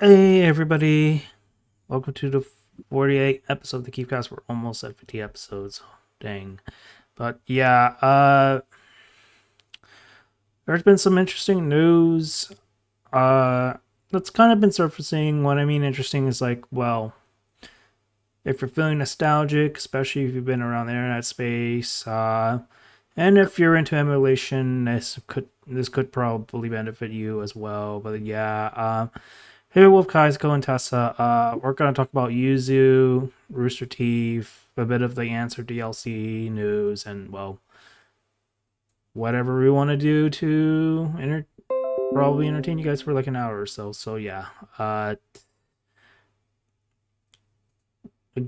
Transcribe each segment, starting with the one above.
Hey everybody, welcome to the 48th episode of the Kiefcast. We're almost at 50 episodes. Dang. But yeah, there's been some interesting news uh that's kind of been surfacing. What I mean interesting is like, well, if you're feeling nostalgic, especially if you've been around the internet space, and if you're into emulation, this could probably benefit you as well. But yeah, here with Kaisko and Tessa, we're going to talk about Yuzu, Rooster Teeth, a bit of the Answer DLC news, and, well, whatever we want to do to probably entertain you guys for like an hour or so. So, yeah. I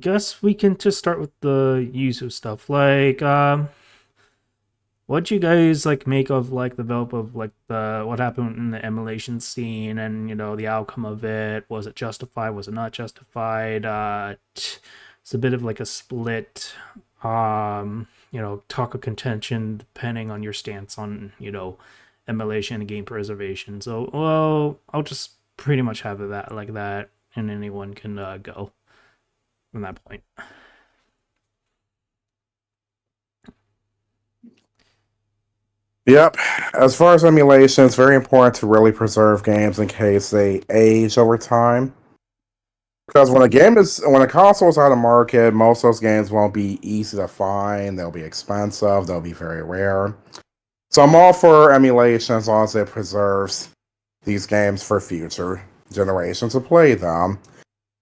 guess we can just start with the Yuzu stuff. Like, what you guys like make of like the develop of like the what happened in the emulation scene and the outcome of it? Was it justified? Was it not justified? It's a bit of like a split talk of contention depending on your stance on emulation and game preservation. So, well, I'll just pretty much have it that like that, and anyone can go from that point. Yep. As far as emulation, it's very important to really preserve games in case they age over time. Because when a console is out of market, most of those games won't be easy to find. They'll be expensive. They'll be very rare. So I'm all for emulation as long as it preserves these games for future generations to play them.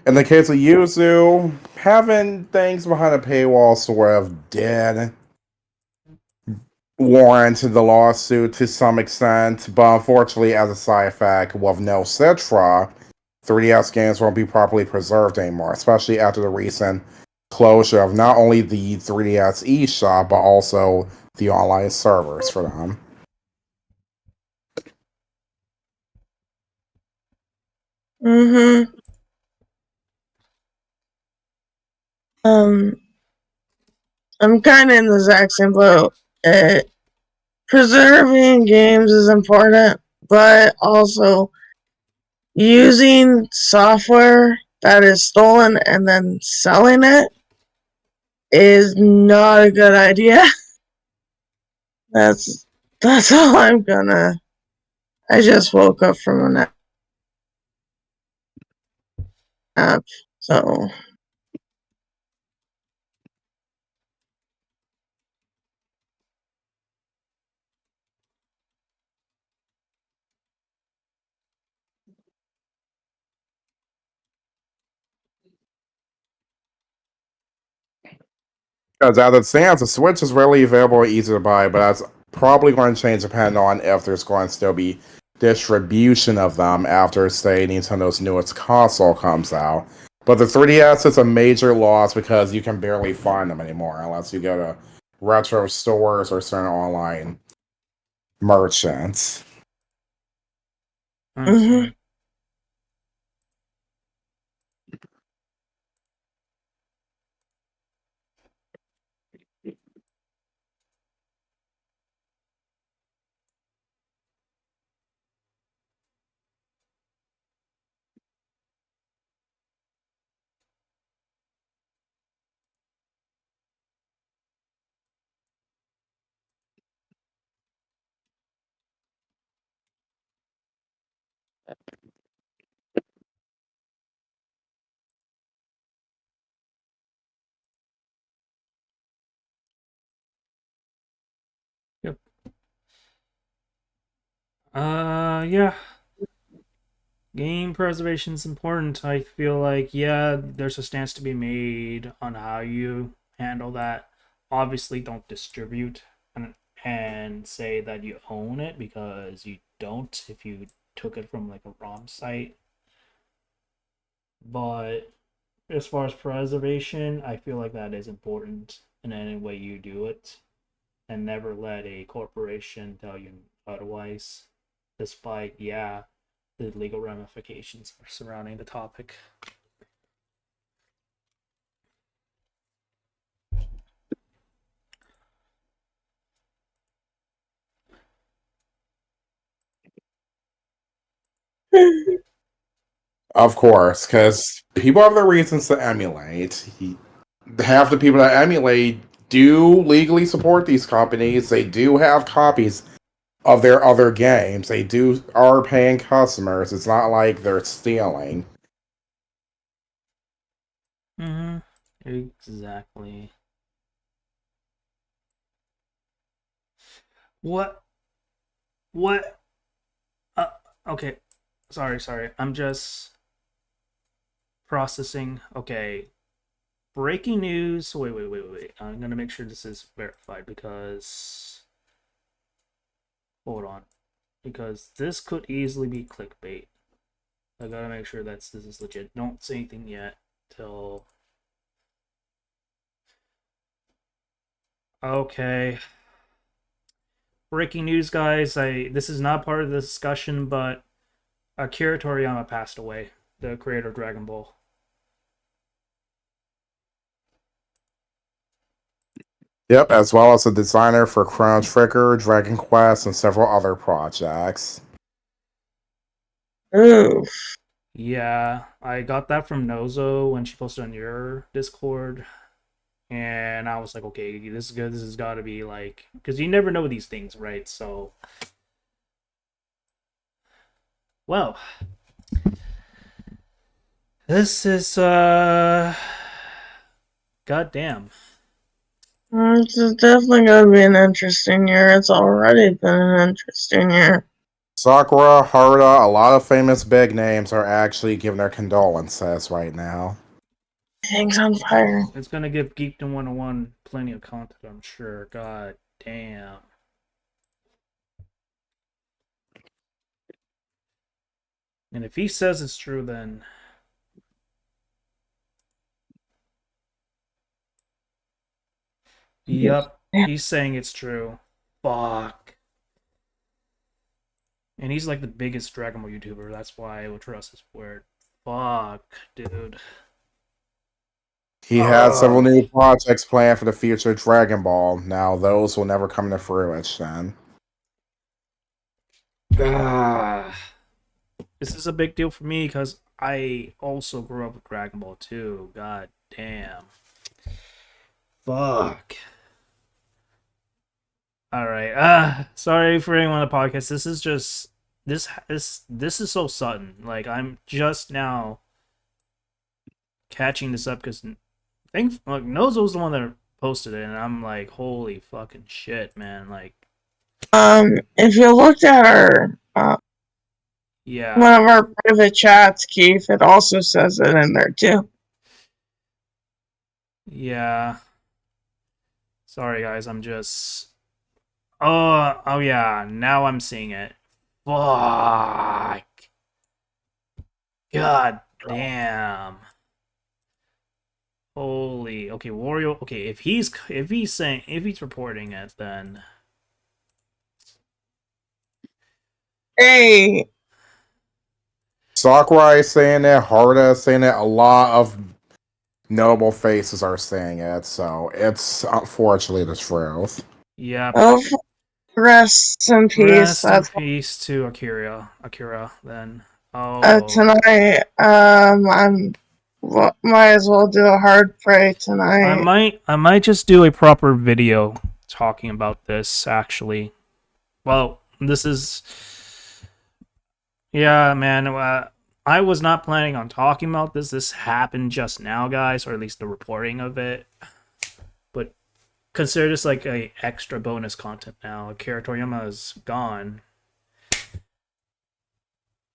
In the case of Yuzu, having things behind a paywall sort of did warranted the lawsuit to some extent, but unfortunately, as a side effect, with no Citra, 3DS games won't be properly preserved anymore, especially after the recent closure of not only the 3DS eShop, but also the online servers for them. Mm-hmm. Um, I'm kind of in the exact same boat. Uh, Preserving games is important, but also using software that is stolen and then selling it is not a good idea. That's that's all I'm gonna. I just woke up from a nap, so Because as it stands, the Switch is readily available and easy to buy, but that's probably going to change depending on if there's going to still be distribution of them after, say, Nintendo's newest console comes out. But the 3DS is a major loss because you can barely find them anymore unless you go to retro stores or certain online merchants. I mm-hmm. understand. Yep. Yeah. Game preservation is important. I feel like, yeah, there's a stance to be made on how you handle that. Obviously, don't distribute and say that you own it because you don't if you took it from like a ROM site. But as far as preservation, I feel like that is important in any way you do it, and never let a corporation tell you otherwise, despite, yeah, the legal ramifications surrounding the topic. Of course, because people have their reasons to emulate. Half the people that emulate do legally support these companies. They do have copies of their other games. They are paying customers. It's not like they're stealing. Mm-hmm. Exactly. What? What? Uh, okay. Sorry. I'm just processing. Okay. Breaking news. Wait. I'm gonna make sure this is verified because. Hold on. Because this could easily be clickbait. I gotta make sure this is legit. Don't say anything yet till. Okay. Breaking news, guys. This is not part of the discussion, but Akira Toriyama passed away, the creator of Dragon Ball. Yep, as well as a designer for Chrono Trigger, Dragon Quest, and several other projects. Ooh. Yeah, I got that from Nozo when she posted on your Discord, and I was like, okay, this is good. This has got to be like, because you never know these things, right? So, well, this is goddamn. This is definitely gonna be an interesting year. It's already been an interesting year. Sakura, Haruta, a lot of famous big names are actually giving their condolences right now. Things on fire. It's gonna give Geekdom 101 plenty of content, I'm sure. God damn. And if he says it's true, then yup, he's saying it's true. Fuck. And he's like the biggest Dragon Ball YouTuber. That's why I would trust his word. Fuck, dude. He has several new projects planned for the future of Dragon Ball. Now, those will never come to fruition. This is a big deal for me because I also grew up with Dragon Ball too. God damn. Fuck. All right. Sorry for anyone on the podcast. This is just this is so sudden. Like I'm just now catching this up because like Nozo was the one that posted it, and I'm like, holy fucking shit, man. Like, If you looked at our yeah, one of our private chats, Keith, it also says it in there too. yeah. Sorry, guys. I'm just. Oh yeah. Now I'm seeing it. Fuck. God damn. Holy. Okay, Wario. Okay, if he's reporting it, then Hey, Sakurai is saying it, Haruta is saying it, a lot of notable faces are saying it, so it's unfortunately the truth. yeah. oh, rest in peace. Rest in That's peace to Akira. Akira. Then. Oh. tonight. Might as well do a hard pray tonight. I might just do a proper video talking about this actually. Well, this is yeah, man. I was not planning on talking about this. This happened just now, guys, or at least the reporting of it. But consider this like a extra bonus content now. Akira Toriyama is gone.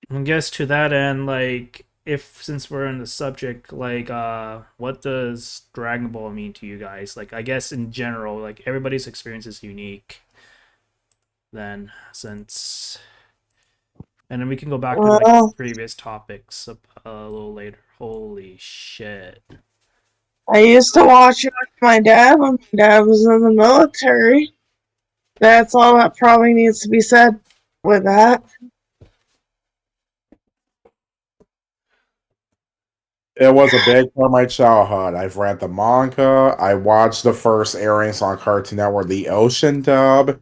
I guess to that end, like if since we're in the subject, like what does Dragon Ball mean to you guys? Like I guess in general, like everybody's experience is unique. Then since and then we can go back to like previous topics a little later. Holy shit. I used to watch it with my dad when my dad was in the military. That's all that probably needs to be said with that. It was a big part of my childhood. I've read the manga. I watched the first airings on Cartoon Network, the Ocean dub.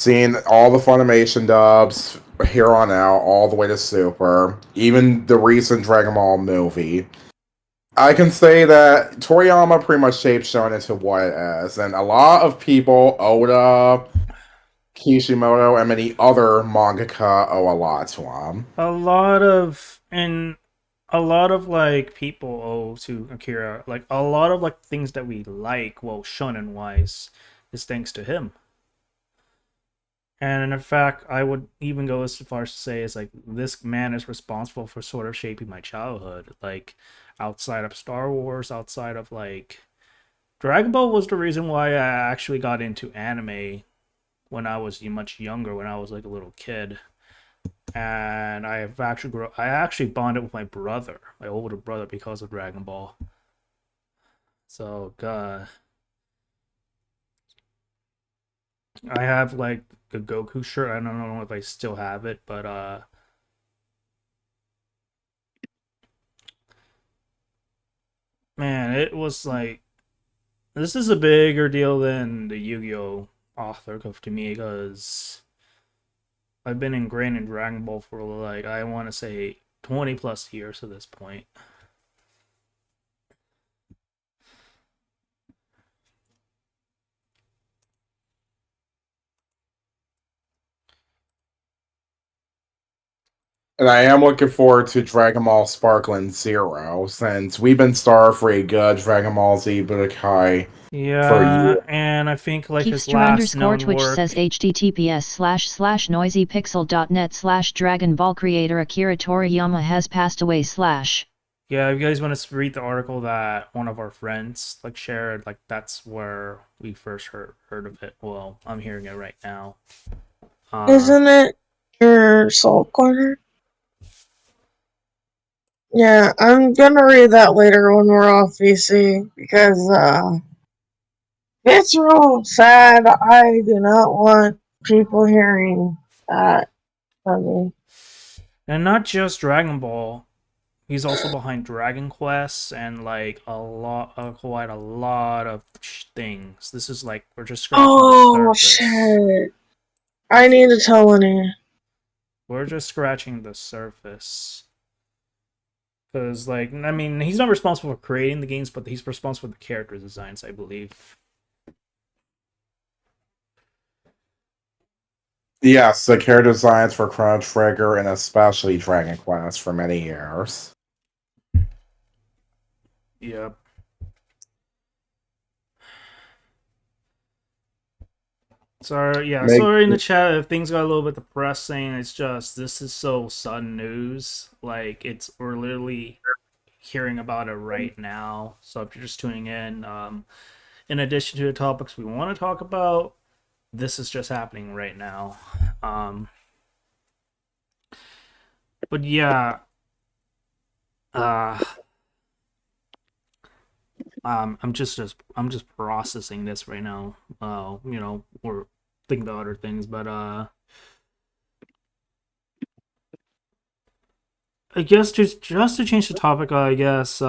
Seeing all the Funimation dubs here on out, all the way to Super, even the recent Dragon Ball movie, I can say that Toriyama pretty much shaped Shonen into what it is, and a lot of people, Oda, Kishimoto, and many other mangaka owe a lot to him. A lot of like people owe to Akira, like a lot of like things that we like, well, shonen wise, is thanks to him. And in fact, I would even go as far as to say is like this man is responsible for sort of shaping my childhood. Like outside of Star Wars, outside of like Dragon Ball was the reason why I actually got into anime when I was much younger, when I was like a little kid. And I actually bonded with my brother, my older brother, because of Dragon Ball. So, I have like a Goku shirt. I don't know if I still have it, but man, it was like this is a bigger deal than the Yu-Gi-Oh author to me because I've been ingrained in Dragon Ball for like I want to say 20 plus years at this point. And I am looking forward to Dragon Ball Sparkling Zero, since we've been starved for a good Dragon Ball Z Budokai for Yeah, years. and I think like his Kiefster last underscore known Twitch work. says https://noisypixel.net/Dragon Ball creator Akira Toriyama has passed away /. Yeah, if you guys want to read the article that one of our friends like shared, like that's where we first heard of it. Well, I'm hearing it right now. Isn't it your soul corner? Yeah, I'm gonna read that later when we're off VC because it's real sad. I do not want people hearing that from me. And not just Dragon Ball. He's also behind Dragon Quest and like quite a lot of things. This is like we're just scratching the Oh surface. shit! I need to tell Lenny. We're just scratching the surface. Because, like, I mean, he's not responsible for creating the games, but he's responsible for the character designs, I believe. Yes, the character designs for Chrono Trigger and especially Dragon Quest for many years. Yep. Make Sorry in the chat if things got a little bit depressing. It's just, this is so sudden news. Like, we're literally hearing about it right now. So if you're just tuning in addition to the topics we want to talk about, this is just happening right now. But yeah, uh, I'm just processing this right now. We're thinking about other things, but I guess just to change the topic, I guess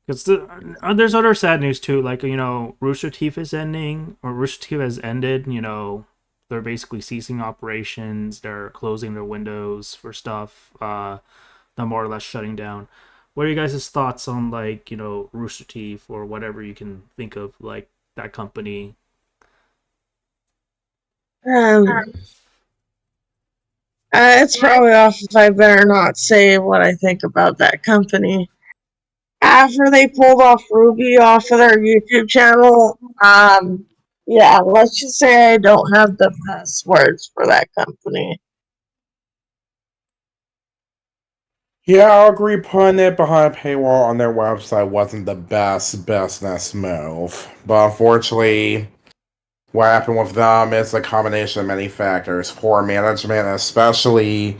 because there's other sad news too. Like Rooster Teeth is ending, or Rooster Teeth has ended. They're basically ceasing operations. They're closing their windows for stuff. They're more or less shutting down. What are you guys' thoughts on like Rooster Teeth or whatever you can think of like that company? Um, it's probably off if I better not say what I think about that company. After they pulled off Ruby off of their YouTube channel, yeah, let's just say I don't have the best words for that company. Yeah, I'll agree. Putting it behind a paywall on their website wasn't the best business move, but unfortunately, what happened with them is a combination of many factors. Poor management, especially,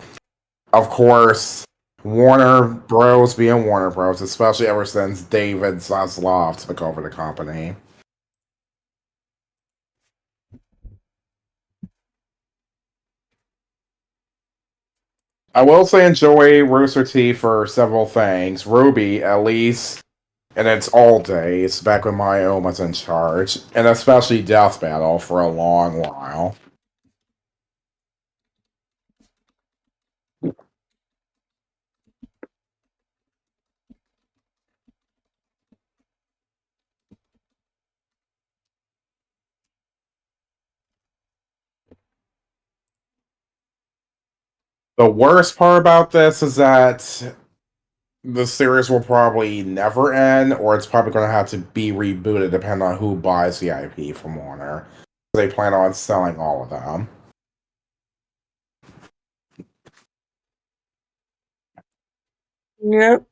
of course, Warner Bros. Being Warner Bros., especially ever since David Zaslav took over the company. I will say enjoy Rooster Teeth for several things. Ruby, at least And it's all days back when my own was in charge, and especially Death Battle for a long while. The worst part about this is that the series will probably never end, or it's probably going to have to be rebooted depending on who buys the IP from Warner. They plan on selling all of them. Yep.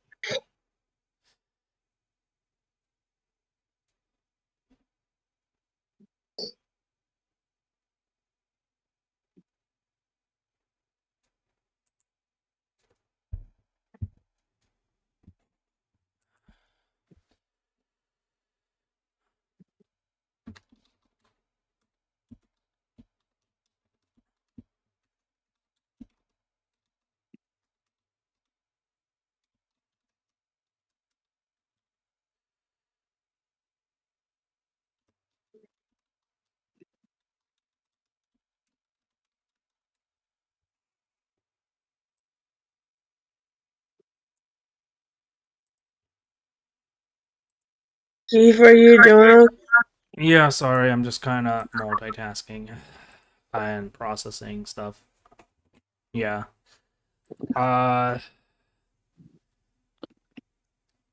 Keith, are you doing Yeah, sorry, I'm just kind of multitasking and processing stuff. Yeah. Uh.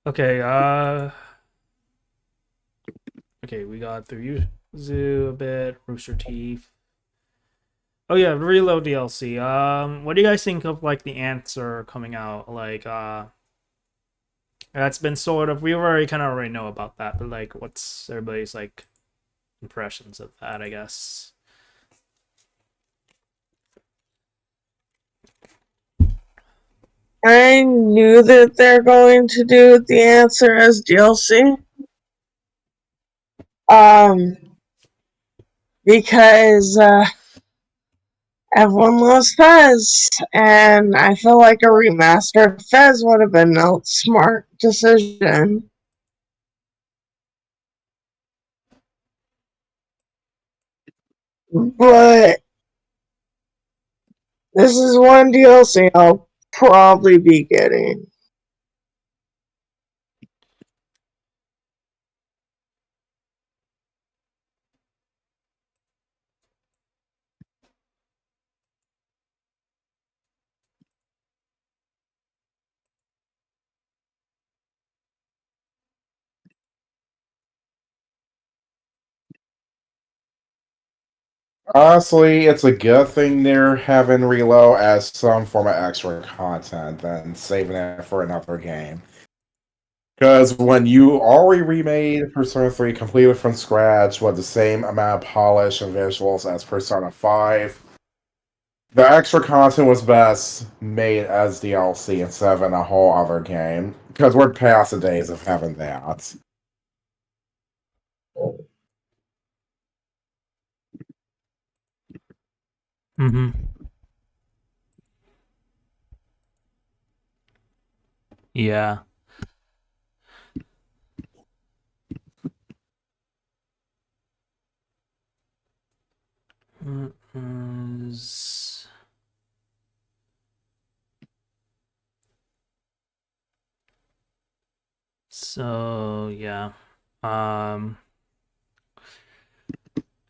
Okay. Okay, we got through Yuzu a bit, Rooster Teeth. Oh yeah, Reload DLC. What do you guys think of like the answer coming out? Like, that's been sort of we already kind of already know about that, but like, what's everybody's like impressions of that? I guess. I knew that they're going to do the answer as DLC. Because everyone loves Fez, and I feel like a remastered Fez would have been a smart decision. But this is one DLC I'll probably be getting. Honestly, it's a good thing they're having Reload as some form of extra content than saving it for another game. Because when you already remade Persona 3 completely from scratch with the same amount of polish and visuals as Persona 5, the extra content was best made as DLC instead of in a whole other game. Because we're past the days of having that. Mm-hmm. Yeah. So yeah. Um.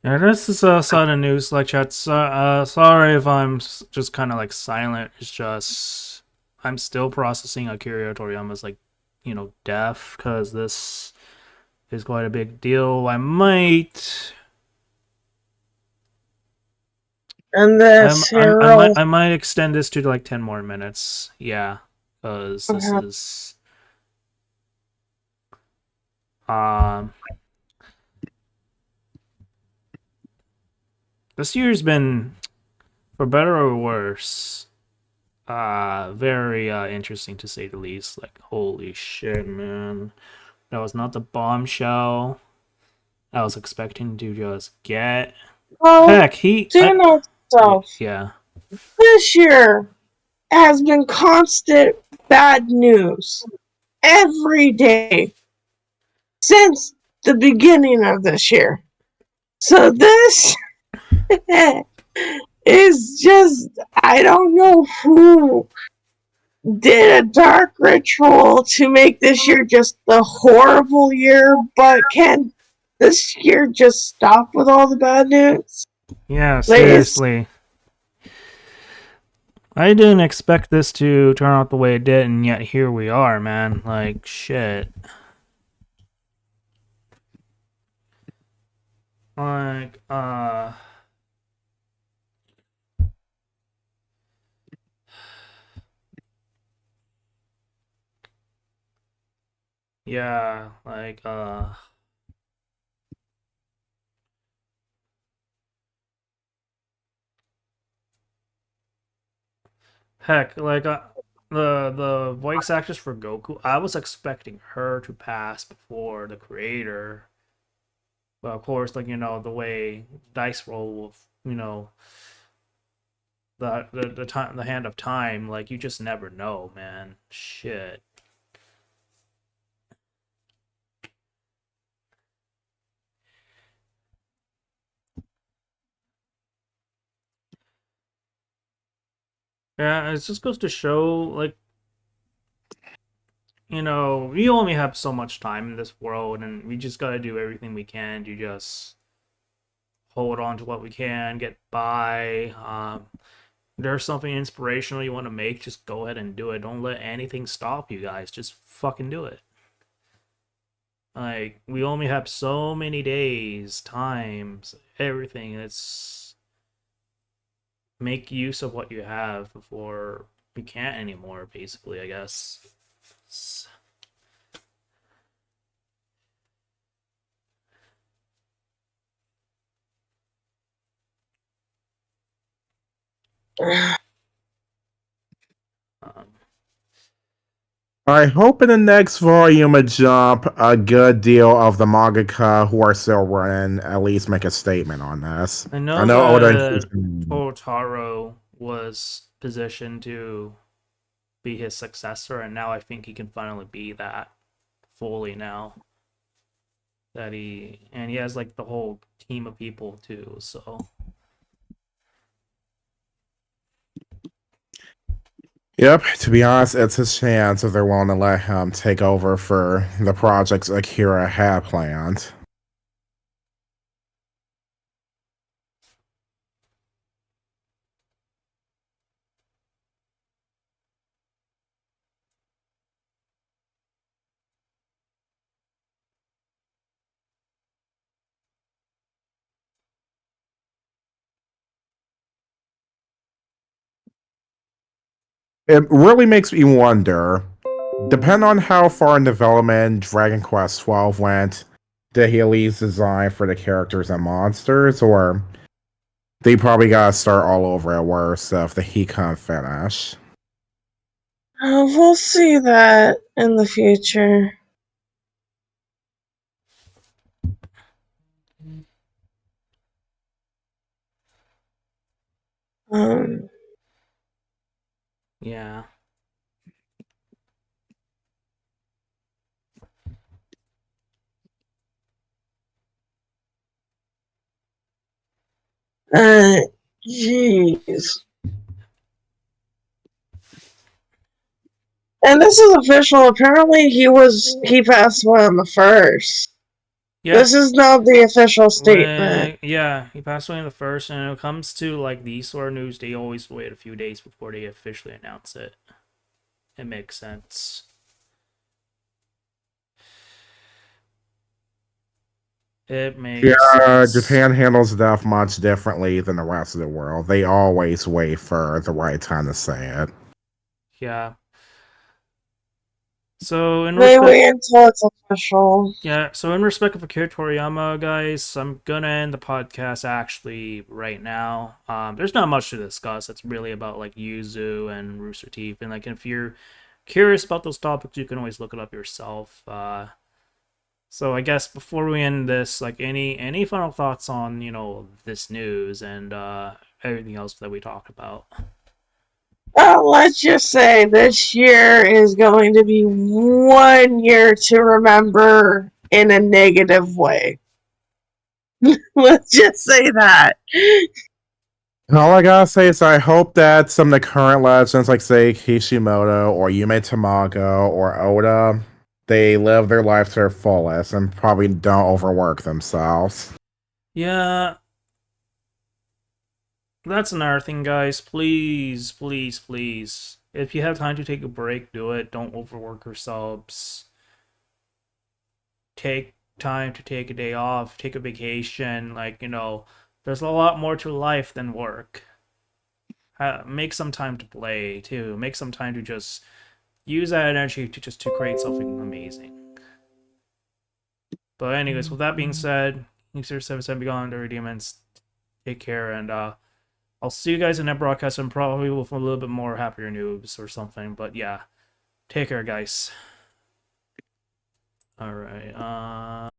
Yeah, this is sudden news like chat. Sorry if I'm just kind of like silent. It's just I'm still processing Akira Toriyama's like, death because this is quite a big deal. And this hero. I might extend this to like 10 more minutes. Yeah, because this is um this year's been, for better or worse, very interesting to say the least. Like, holy shit, man. That was not the bombshell I was expecting to just get. Heck, Do note yourself. Yeah. This year has been constant bad news every day. since the beginning of this year. So this is just, I don't know who did a dark ritual to make this year just the horrible year, but can this year just stop with all the bad news? Yeah, Please. seriously. I didn't expect this to turn out the way it did, and yet here we are, man. Like, shit. Like, yeah, like, heck, like, the voice actress for Goku, I was expecting her to pass before the creator. But of course, like, the way dice roll with, the time, the hand of time, like, you just never know, man. Shit. Yeah, it just goes to show, like, we only have so much time in this world, and we just gotta do everything we can to just hold on to what we can, get by. There's something inspirational you want to make, just go ahead and do it. Don't let anything stop you guys. Just fucking do it. Like, we only have so many days, times, everything. It's make use of what you have before you can't anymore, basically, I guess. Um, I hope in the next volume of Jump, a good deal of the mangaka who are still running at least make a statement on this. I I know know Oda. that Totaro was positioned to be his successor, and now I think he can finally be that fully now. And he has like the whole team of people too, so Yep, to be honest, it's his chance if they're willing to let him take over for the projects Akira had planned. It really makes me wonder, depending on how far in development Dragon Quest XII went, did he at least design for the characters and monsters, or they probably gotta start all over at worst stuff that he can't finish? We'll see that in the future. Um, yeah. Jeez. And this is official. Apparently, he passed away on the 1st. Yeah. This is not the official statement. Yeah, he passed away in the first, and when it comes to like these sort of news, they always wait a few days before they officially announce it. It makes sense. It makes sense. Japan handles death much differently than the rest of the world. They always wait for the right time to say it. Yeah. So They wait until it's official. Yeah, so in respect of Akira Toriyama, guys, I'm gonna end the podcast actually right now. There's not much to discuss. It's really about like Yuzu and Rooster Teeth, and like if you're curious about those topics, you can always look it up yourself. So I guess before we end this, like any final thoughts on this news and everything else that we talked about? Let's just say this year is going to be 1 year to remember in a negative way. Let's just say that. And all I gotta say is I hope that some of the current legends, like say Kishimoto or Yume Tamago or Oda, they live their life to their fullest and probably don't overwork themselves. Yeah, that's another thing, guys. Please, please, please. If you have time to take a break, do it. Don't overwork yourselves. Take time to take a day off, take a vacation. Like, there's a lot more to life than work. Make some time to play, too. Make some time to just use that energy to create something amazing. But anyways, with that being said, thanks for 7 Beyond or Demons. Take care, and I'll see you guys in that broadcast and probably with a little bit more happier news or something. But yeah, take care, guys. All right.